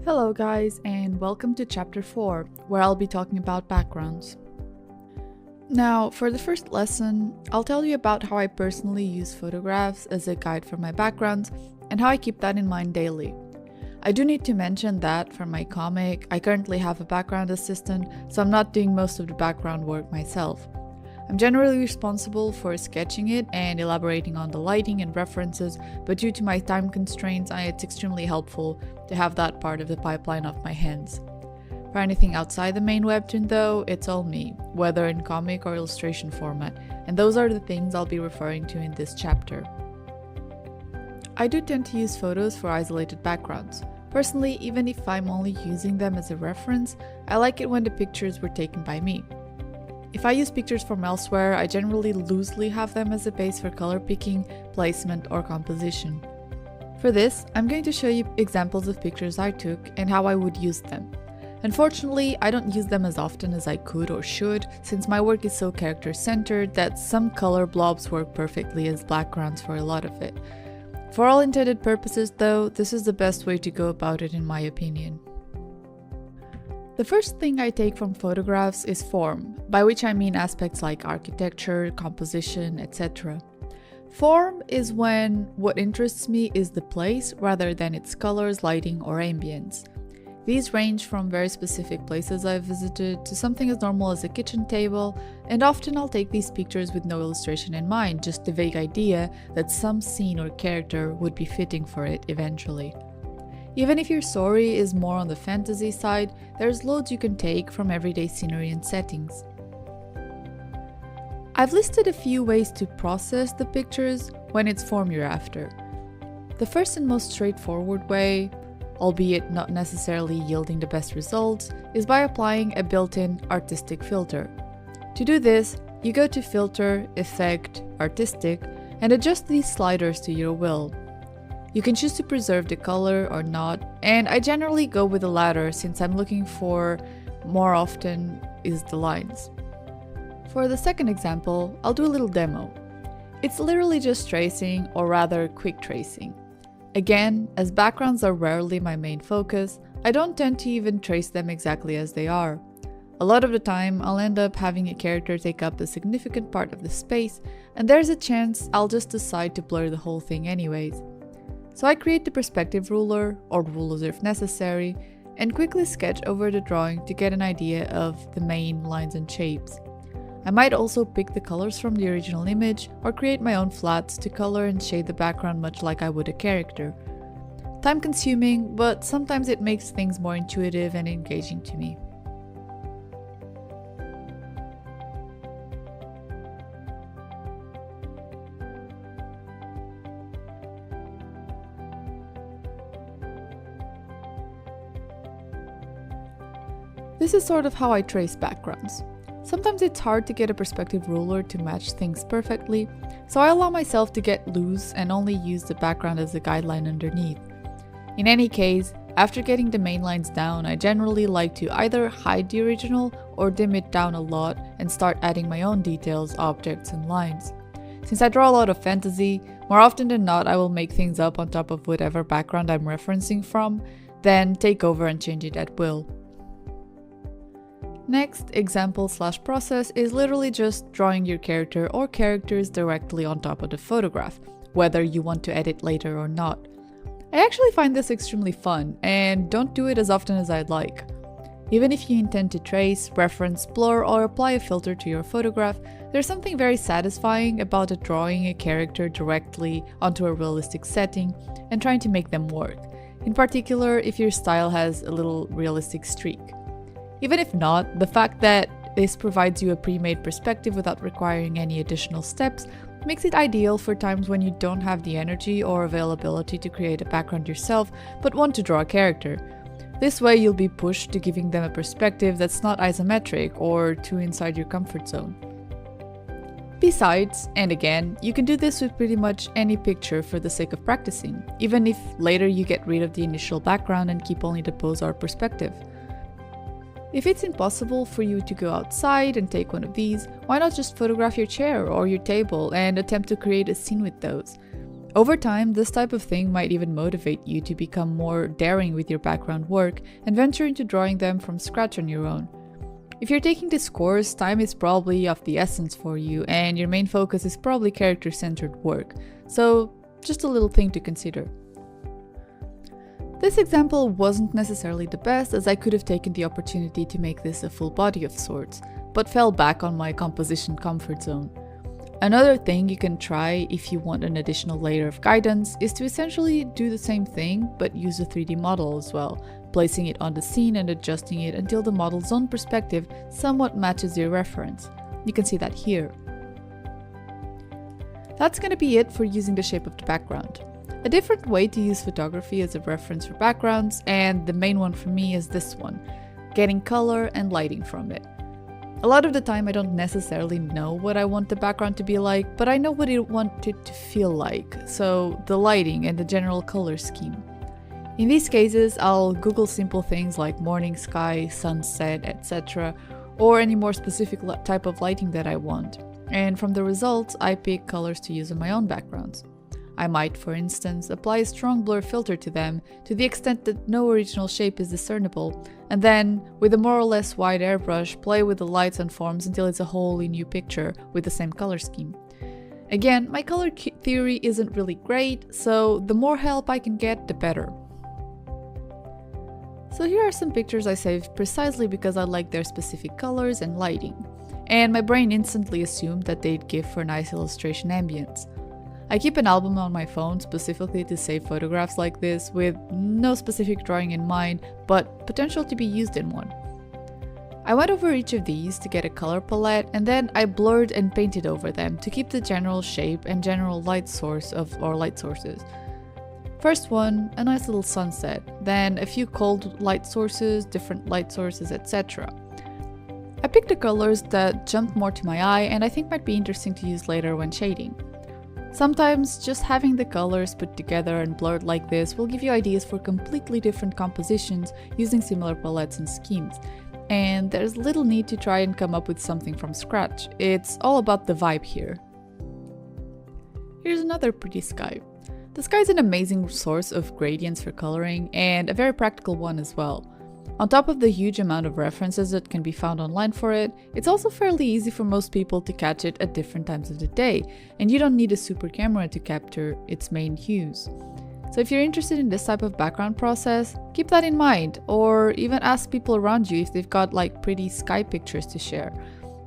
Hello guys, and welcome to chapter 4, where I'll be talking about backgrounds. Now, for the first lesson, I'll tell you about how I personally use photographs as a guide for my backgrounds and how I keep that in mind daily. I do need to mention that for my comic, I currently have a background assistant, so I'm not doing most of the background work myself. I'm generally responsible for sketching it and elaborating on the lighting and references, but due to my time constraints, it's extremely helpful to have that part of the pipeline off my hands. For anything outside the main webtoon though, it's all me, whether in comic or illustration format, and those are the things I'll be referring to in this chapter. I do tend to use photos for isolated backgrounds. Personally, even if I'm only using them as a reference, I like it when the pictures were taken by me. If I use pictures from elsewhere, I generally loosely have them as a base for color picking, placement, or composition. For this, I'm going to show you examples of pictures I took and how I would use them. Unfortunately, I don't use them as often as I could or should, since my work is so character-centered that some color blobs work perfectly as backgrounds for a lot of it. For all intended purposes though, this is the best way to go about it in my opinion. The first thing I take from photographs is form, by which I mean aspects like architecture, composition, etc. Form is when what interests me is the place rather than its colors, lighting, or ambience. These range from very specific places I've visited to something as normal as a kitchen table, and often I'll take these pictures with no illustration in mind, just the vague idea that some scene or character would be fitting for it eventually. Even if your story is more on the fantasy side, there's loads you can take from everyday scenery and settings. I've listed a few ways to process the pictures when it's form you're after. The first and most straightforward way, albeit not necessarily yielding the best results, is by applying a built-in artistic filter. To do this, you go to Filter, Effect, Artistic, and adjust these sliders to your will. You can choose to preserve the color or not, and I generally go with the latter since I'm looking for more often is the lines. For the second example, I'll do a little demo. It's literally just tracing, or rather quick tracing. Again, as backgrounds are rarely my main focus, I don't tend to even trace them exactly as they are. A lot of the time, I'll end up having a character take up a significant part of the space, and there's a chance I'll just decide to blur the whole thing anyways. So I create the perspective ruler, or rulers if necessary, and quickly sketch over the drawing to get an idea of the main lines and shapes. I might also pick the colors from the original image, or create my own flats to color and shade the background much like I would a character. Time consuming, but sometimes it makes things more intuitive and engaging to me. This is sort of how I trace backgrounds. Sometimes it's hard to get a perspective ruler to match things perfectly, so I allow myself to get loose and only use the background as a guideline underneath. In any case, after getting the main lines down, I generally like to either hide the original or dim it down a lot and start adding my own details, objects, and lines. Since I draw a lot of fantasy, more often than not I will make things up on top of whatever background I'm referencing from, then take over and change it at will. Next, example/process is literally just drawing your character or characters directly on top of the photograph, whether you want to edit later or not. I actually find this extremely fun, and don't do it as often as I'd like. Even if you intend to trace, reference, blur, or apply a filter to your photograph, there's something very satisfying about drawing a character directly onto a realistic setting and trying to make them work, in particular if your style has a little realistic streak. Even if not, the fact that this provides you a pre-made perspective without requiring any additional steps makes it ideal for times when you don't have the energy or availability to create a background yourself but want to draw a character. This way you'll be pushed to giving them a perspective that's not isometric or too inside your comfort zone. Besides, and again, you can do this with pretty much any picture for the sake of practicing, even if later you get rid of the initial background and keep only the pose or perspective. If it's impossible for you to go outside and take one of these, why not just photograph your chair or your table and attempt to create a scene with those? Over time, this type of thing might even motivate you to become more daring with your background work and venture into drawing them from scratch on your own. If you're taking this course, time is probably of the essence for you, and your main focus is probably character-centered work, so just a little thing to consider. This example wasn't necessarily the best, as I could have taken the opportunity to make this a full body of sorts, but fell back on my composition comfort zone. Another thing you can try if you want an additional layer of guidance is to essentially do the same thing but use a 3D model as well, placing it on the scene and adjusting it until the model's own perspective somewhat matches your reference. You can see that here. That's gonna be it for using the shape of the background. A different way to use photography as a reference for backgrounds, and the main one for me is this one, getting color and lighting from it. A lot of the time I don't necessarily know what I want the background to be like, but I know what I want it to feel like, so the lighting and the general color scheme. In these cases, I'll Google simple things like morning sky, sunset, etc., or any more specific type of lighting that I want, and from the results I pick colors to use on my own backgrounds. I might, for instance, apply a strong blur filter to them to the extent that no original shape is discernible, and then, with a more or less wide airbrush, play with the lights and forms until it's a wholly new picture with the same color scheme. Again, my color theory isn't really great, so the more help I can get, the better. So here are some pictures I saved precisely because I like their specific colors and lighting, and my brain instantly assumed that they'd give for nice illustration ambience. I keep an album on my phone specifically to save photographs like this with no specific drawing in mind, but potential to be used in one. I went over each of these to get a color palette, and then I blurred and painted over them to keep the general shape and general light sources. First one, a nice little sunset, then a few cold light sources, different light sources, etc. I picked the colors that jumped more to my eye and I think might be interesting to use later when shading. Sometimes just having the colors put together and blurred like this will give you ideas for completely different compositions using similar palettes and schemes, and there's little need to try and come up with something from scratch. It's all about the vibe here. Here's another pretty sky. The sky is an amazing source of gradients for coloring, and a very practical one as well. On top of the huge amount of references that can be found online for it, it's also fairly easy for most people to catch it at different times of the day, and you don't need a super camera to capture its main hues. So if you're interested in this type of background process, keep that in mind, or even ask people around you if they've got like pretty sky pictures to share.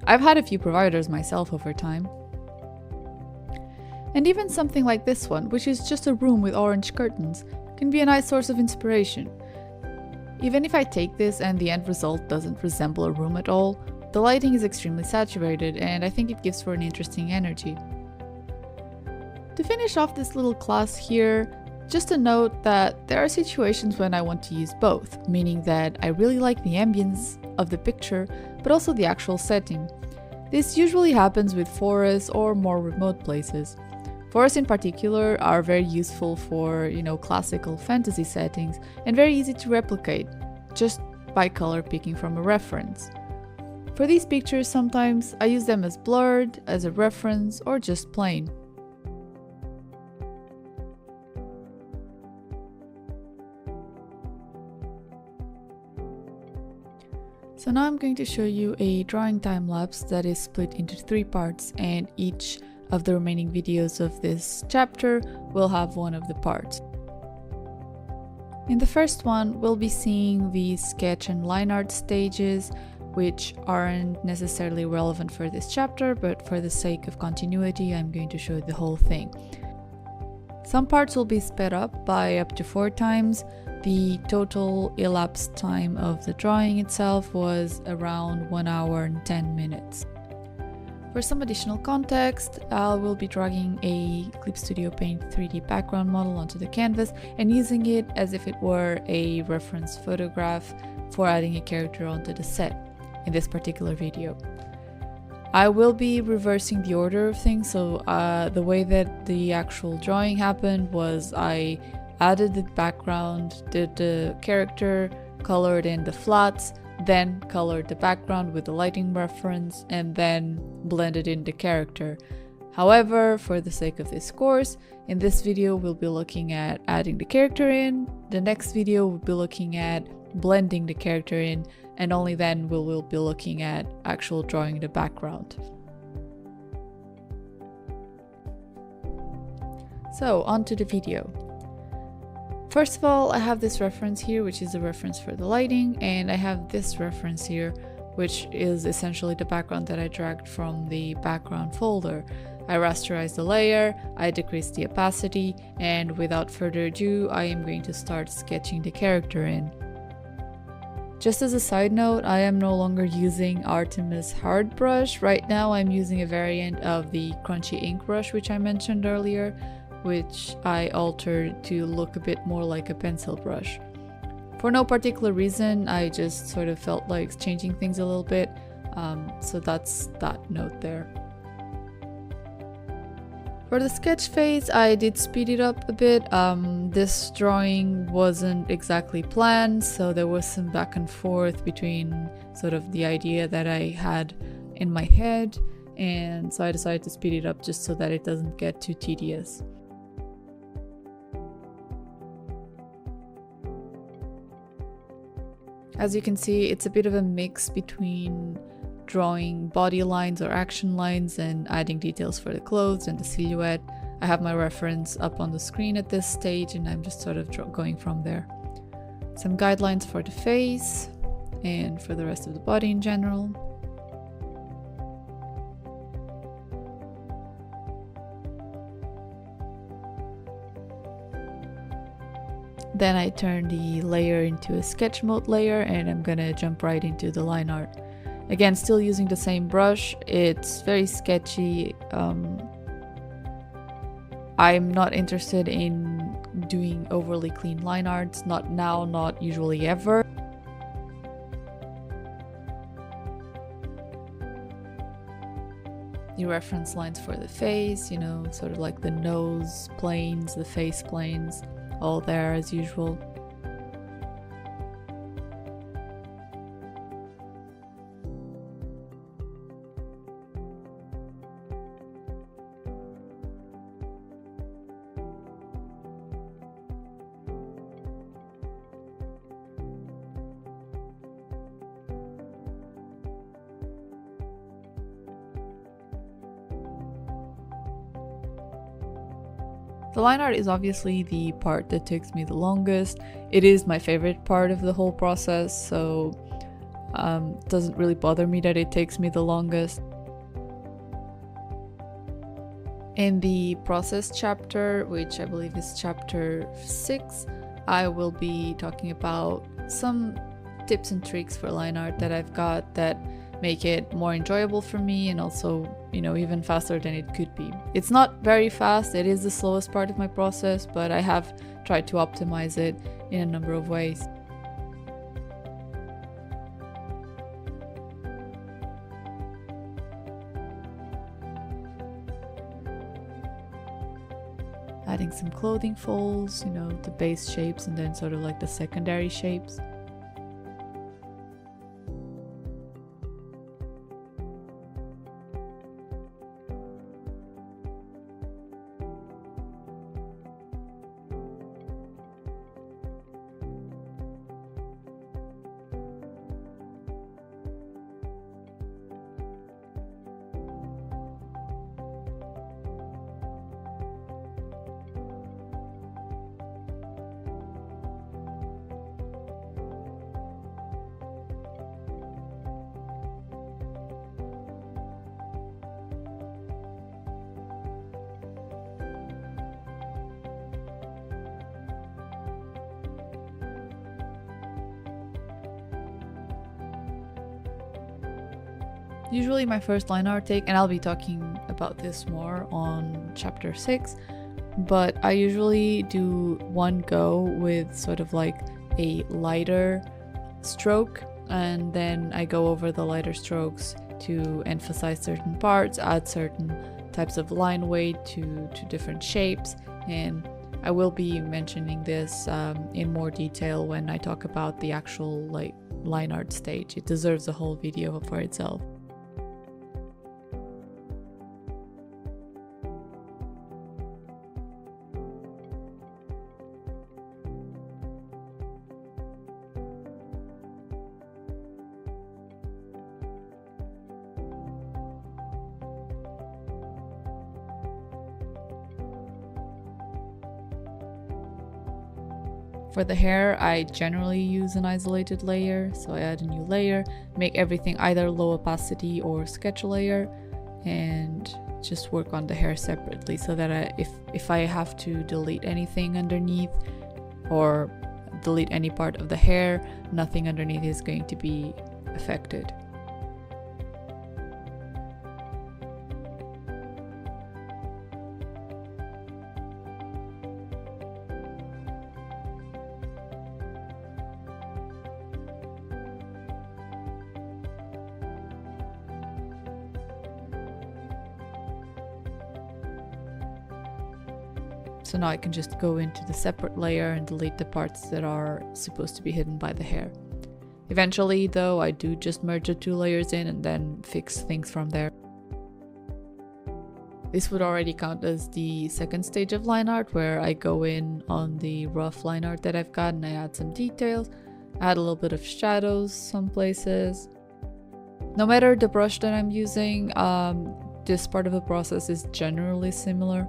I've had a few providers myself over time. And even something like this one, which is just a room with orange curtains, can be a nice source of inspiration. Even if I take this and the end result doesn't resemble a room at all, the lighting is extremely saturated and I think it gives for an interesting energy. To finish off this little class here, just a note that there are situations when I want to use both, meaning that I really like the ambience of the picture, but also the actual setting. This usually happens with forests or more remote places. Forests in particular are very useful for, classical fantasy settings and very easy to replicate, just by color picking from a reference. For these pictures, sometimes I use them as blurred, as a reference, or just plain. So now I'm going to show you a drawing time-lapse that is split into 3 parts, and each of the remaining videos of this chapter will have one of the parts. In the first one, we'll be seeing the sketch and line art stages, which aren't necessarily relevant for this chapter, but for the sake of continuity, I'm going to show the whole thing. Some parts will be sped up by up to 4 times. The total elapsed time of the drawing itself was around 1 hour and 10 minutes. For some additional context, I will be dragging a Clip Studio Paint 3D background model onto the canvas and using it as if it were a reference photograph for adding a character onto the set in this particular video. I will be reversing the order of things, so the way that the actual drawing happened was I added the background, did the character, colored in the flats, then colored the background with the lighting reference, and then blended in the character. However, for the sake of this course, in this video we'll be looking at adding the character in, the next video we'll be looking at blending the character in, and only then we'll be looking at actual drawing the background. So, on to the video. First of all, I have this reference here, which is a reference for the lighting, and I have this reference here, which is essentially the background that I dragged from the background folder. I rasterized the layer, I decreased the opacity, and without further ado, I am going to start sketching the character in. Just as a side note, I am no longer using Artemis hard brush. Right now I'm using a variant of the crunchy ink brush, which I mentioned earlier, which I altered to look a bit more like a pencil brush. For no particular reason, I just sort of felt like changing things a little bit, so that's that note there. For the sketch phase, I did speed it up a bit. This drawing wasn't exactly planned, so there was some back and forth between sort of the idea that I had in my head, and so I decided to speed it up just so that it doesn't get too tedious. As you can see, it's a bit of a mix between drawing body lines or action lines and adding details for the clothes and the silhouette. I have my reference up on the screen at this stage and I'm just sort of going from there. Some guidelines for the face and for the rest of the body in general. Then I turn the layer into a sketch mode layer and I'm gonna jump right into the line art. Again, still using the same brush. It's very sketchy. I'm not interested in doing overly clean line arts. Not now, not usually ever. The reference lines for the face, you know, sort of like the nose planes, the face planes, all there as usual. The line art is obviously the part that takes me the longest. It is my favorite part of the whole process, so it doesn't really bother me that it takes me the longest. In the process chapter, which I believe is chapter 6, I will be talking about some tips and tricks for line art that I've got that make it more enjoyable for me and also, you know, even faster than it could be. It's not very fast, it is the slowest part of my process, but I have tried to optimize it in a number of ways. Adding some clothing folds, you know, the base shapes and then sort of like the secondary shapes. Usually my first line art take, and I'll be talking about this more on chapter 6, but I usually do one go with sort of like a lighter stroke, and then I go over the lighter strokes to emphasize certain parts, add certain types of line weight to different shapes, and I will be mentioning this in more detail when I talk about the actual like line art stage. It deserves a whole video for itself. For the hair, I generally use an isolated layer, so I add a new layer, make everything either low opacity or sketch layer, and just work on the hair separately so that if I have to delete anything underneath or delete any part of the hair, nothing underneath is going to be affected. So now I can just go into the separate layer and delete the parts that are supposed to be hidden by the hair. Eventually, though, I do just merge the two layers in and then fix things from there. This would already count as the second stage of line art, where I go in on the rough line art that I've got and I add some details, add a little bit of shadows some places. No matter the brush that I'm using, this part of the process is generally similar.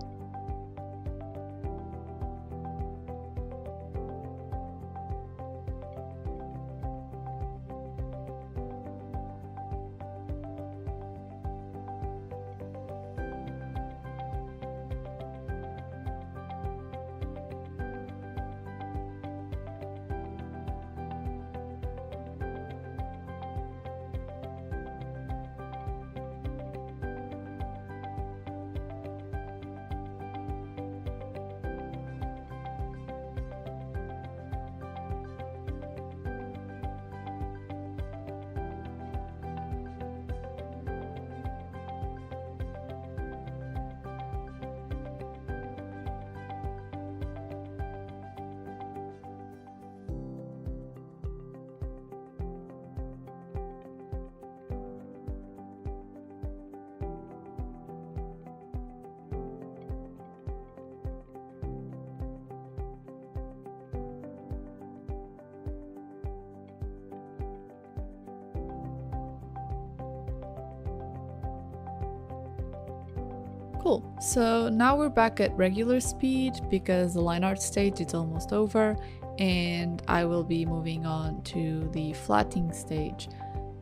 Cool, so now we're back at regular speed because the line art stage is almost over and I will be moving on to the flatting stage.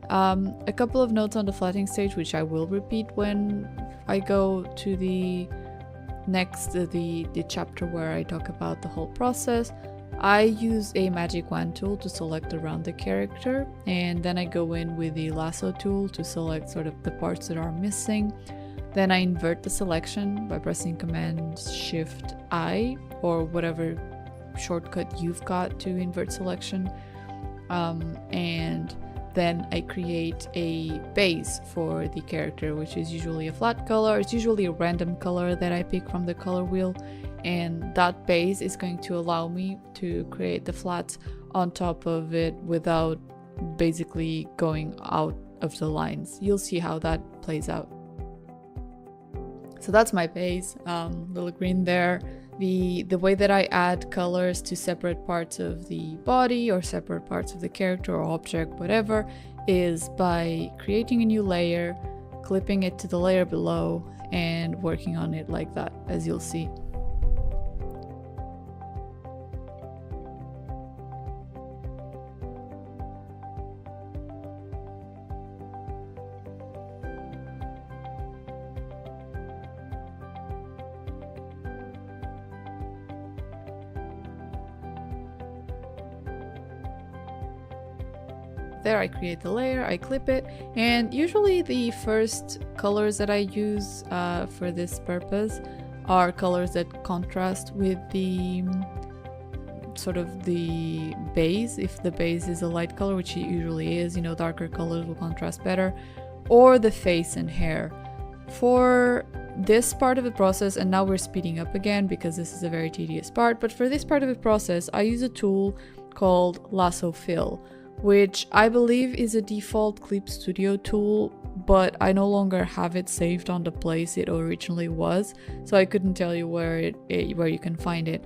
A couple of notes on the flatting stage, which I will repeat when I go to the next the chapter where I talk about the whole process. I use a magic wand tool to select around the character, and then I go in with the lasso tool to select sort of the parts that are missing. Then I invert the selection by pressing Command Shift I or whatever shortcut you've got to invert selection, and then I create a base for the character, which is usually a flat color. It's usually a random color that I pick from the color wheel, and that base is going to allow me to create the flats on top of it without basically going out of the lines. You'll see how that plays out. So that's my base, little green there. The way that I add colors to separate parts of the body or separate parts of the character or object, whatever, is by creating a new layer, clipping it to the layer below, and working on it like that, as you'll see. There I create the layer, I clip it, and usually the first colors that I use for this purpose are colors that contrast with the sort of the base. If the base is a light color, which it usually is, you know, darker colors will contrast better, or the face and hair. For this part of the process, and now we're speeding up again because this is a very tedious part, but for this part of the process I use a tool called Lasso Fill, which I believe is a default Clip Studio tool, but I no longer have it saved on the place it originally was, so I couldn't tell you where you can find it.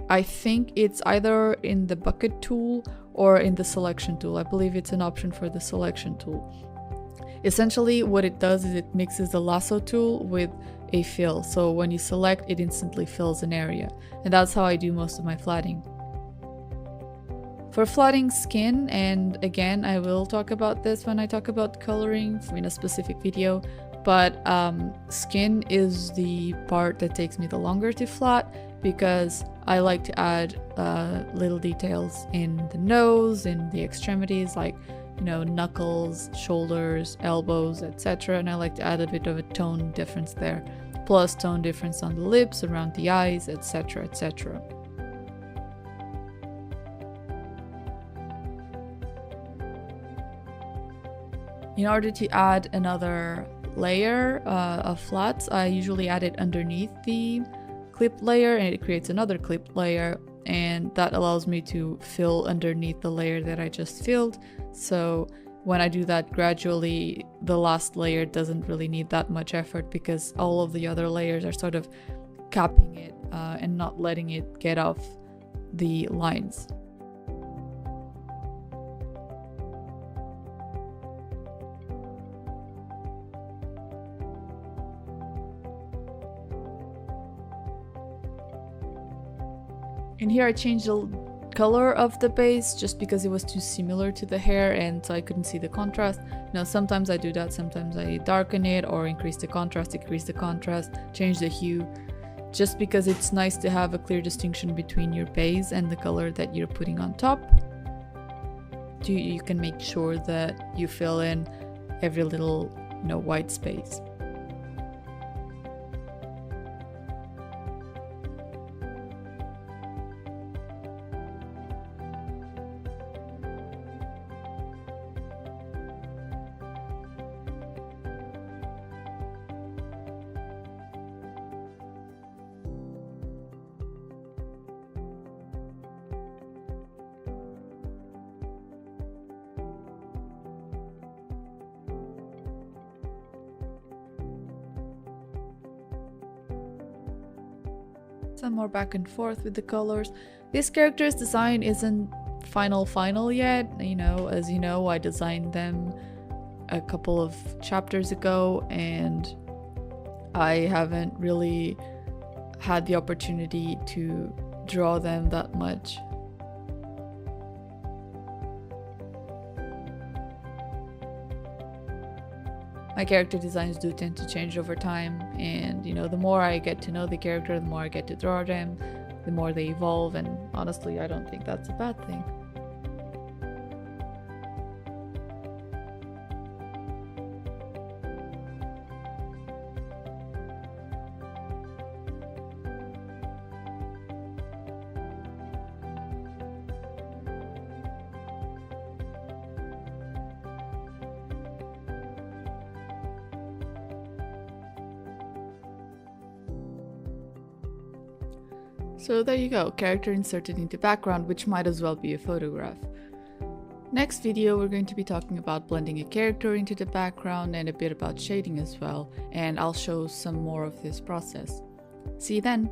I think it's either in the bucket tool or in the selection tool. I believe it's an option for the selection tool. Essentially what it does is it mixes the lasso tool with a fill, so when you select it instantly fills an area, and that's how I do most of my flatting. For flooding skin, and again I will talk about this when I talk about coloring in a specific video, but skin is the part that takes me the longer to flat because I like to add little details in the nose, in the extremities, like, you know, knuckles, shoulders, elbows, etc. And I like to add a bit of a tone difference there, plus tone difference on the lips, around the eyes, etc, etc. In order to add another layer of flats, I usually add it underneath the clipped layer, and it creates another clipped layer, and that allows me to fill underneath the layer that I just filled. So when I do that gradually, the last layer doesn't really need that much effort because all of the other layers are sort of capping it and not letting it get off the lines. And here I changed the color of the base just because it was too similar to the hair and so I couldn't see the contrast. Now sometimes I do that, sometimes I darken it or increase the contrast, decrease the contrast, change the hue, just because it's nice to have a clear distinction between your base and the color that you're putting on top. You can make sure that you fill in every little, you know, white space. Some more back and forth with the colors. This character's design isn't final yet. You know, as you know, I designed them a couple of chapters ago and I haven't really had the opportunity to draw them that much. My character designs do tend to change over time, and you know, the more I get to know the character, the more I get to draw them, the more they evolve, and honestly, I don't think that's a bad thing. So there you go, character inserted into background, which might as well be a photograph. Next video we're going to be talking about blending a character into the background and a bit about shading as well, and I'll show some more of this process. See you then!